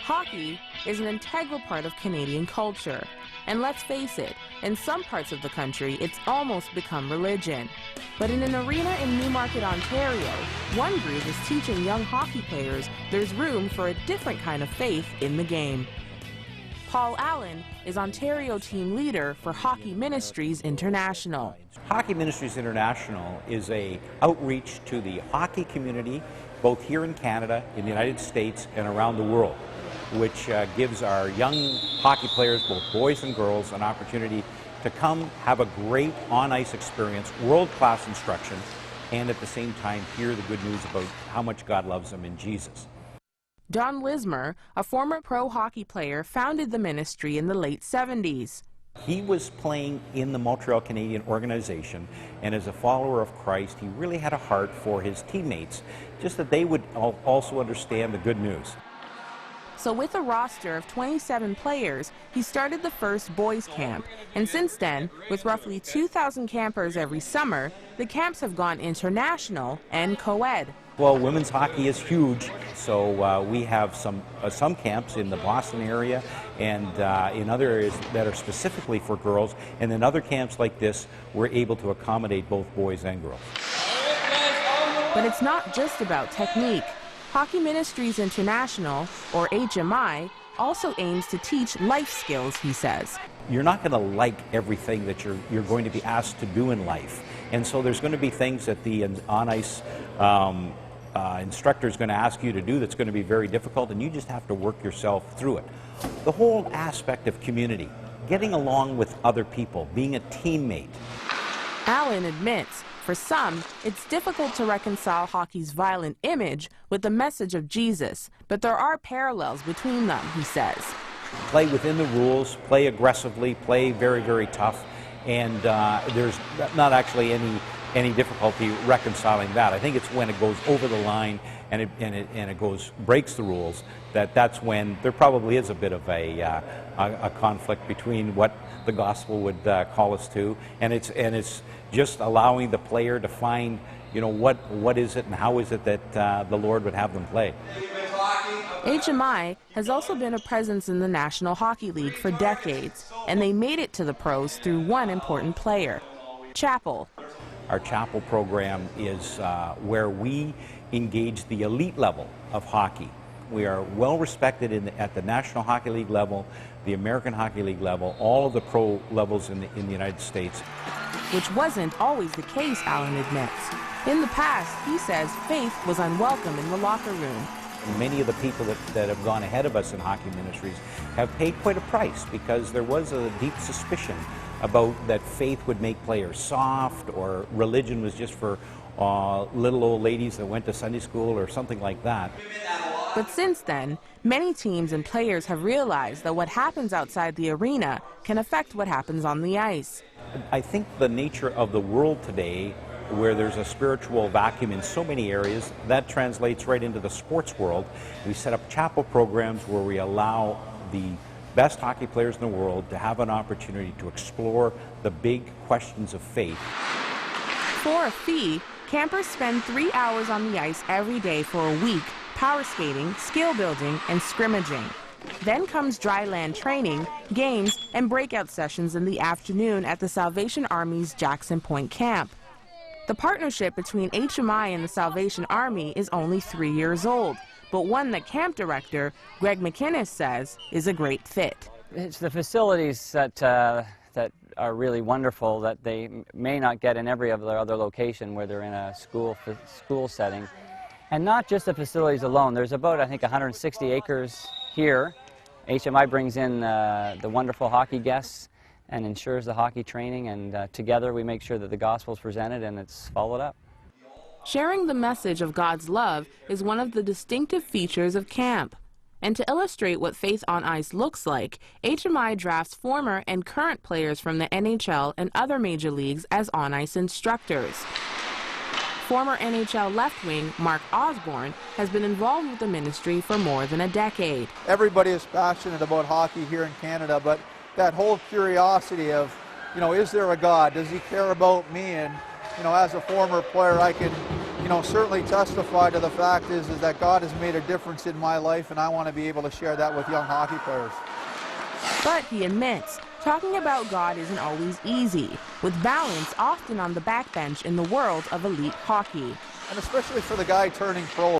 Hockey is an integral part of Canadian culture. And let's face it, in some parts of the country, it's almost become religion. But in an arena in Newmarket, Ontario, one group is teaching young hockey players there's room for a different kind of faith in the game. Paul Allen is Ontario team leader for Hockey Ministries International. Hockey Ministries International is an outreach to the hockey community, both here in Canada, in the United States, and around the world, which gives our young hockey players, both boys and girls, an opportunity to come have a great on-ice experience, world-class instruction, and at the same time hear the good news about how much God loves them in Jesus. Don Lismer, a former pro hockey player, founded the ministry in the late 70s. He was playing in the Montreal Canadian organization, and as a follower of Christ, he really had a heart for his teammates, just that they would also understand the good news. So with a roster of 27 players, he started the first boys camp. And since then, with roughly 2,000 campers every summer, the camps have gone international and co-ed. Well, women's hockey is huge, so we have some camps in the Boston area and in other areas that are specifically for girls. And in other camps like this, we're able to accommodate both boys and girls. But it's not just about technique. Hockey Ministries International, or HMI, also aims to teach life skills, he says. You're not going to like everything that you're going to be asked to do in life. And so there's going to be things that the on-ice instructor is going to ask you to do that's going to be very difficult, and you just have to work yourself through it. The whole aspect of community, getting along with other people, being a teammate. Allen admits, for some, it's difficult to reconcile hockey's violent image with the message of Jesus, but there are parallels between them, he says. Play within the rules, play aggressively, play very, very tough, and there's not actually any difficulty reconciling that. I think it's when it goes over the line and it breaks the rules that's when there probably is a bit of a conflict between what the gospel would call us to, and it's just allowing the player to find, what is it and how is it that the Lord would have them play. HMI has also been a presence in the National Hockey League for decades, and they made it to the pros through one important player, Chapel. Our Chapel program is where we engage the elite level of hockey. We are well respected at the National Hockey League level, the American Hockey League level, all of the pro levels in the United States. Which wasn't always the case, Allen admits. In the past, he says, faith was unwelcome in the locker room. Many of the people that have gone ahead of us in Hockey Ministries have paid quite a price because there was a deep suspicion about that faith would make players soft, or religion was just for little old ladies that went to Sunday school or something like that. But since then, many teams and players have realized that what happens outside the arena can affect what happens on the ice. I think the nature of the world today, where there's a spiritual vacuum in so many areas, that translates right into the sports world. We set up chapel programs where we allow the best hockey players in the world to have an opportunity to explore the big questions of faith. For a fee, campers spend 3 hours on the ice every day for a week, power skating, skill building, and scrimmaging. Then comes dry land training, games, and breakout sessions in the afternoon at the Salvation Army's Jackson Point camp. The partnership between HMI and the Salvation Army is only 3 years old, but one that camp director Greg McInnes says is a great fit. It's the facilities that are really wonderful that they may not get in every other location where they're in a school setting. And not just the facilities alone. There's about, I think, 160 acres here. HMI brings in the wonderful hockey guests and ensures the hockey training, and together we make sure that the gospel is presented and it's followed up. Sharing the message of God's love is one of the distinctive features of camp. And to illustrate what faith on ice looks like, HMI drafts former and current players from the NHL and other major leagues as on-ice instructors. Former NHL left wing Mark Osborne has been involved with the ministry for more than a decade. Everybody is passionate about hockey here in Canada, but that whole curiosity of, is there a God? Does he care about me? And, as a former player, I can you know, certainly testify to the fact is that God has made a difference in my life, and I want to be able to share that with young hockey players. But he admits, talking about God isn't always easy, with balance often on the backbench in the world of elite hockey. And especially for the guy turning pro.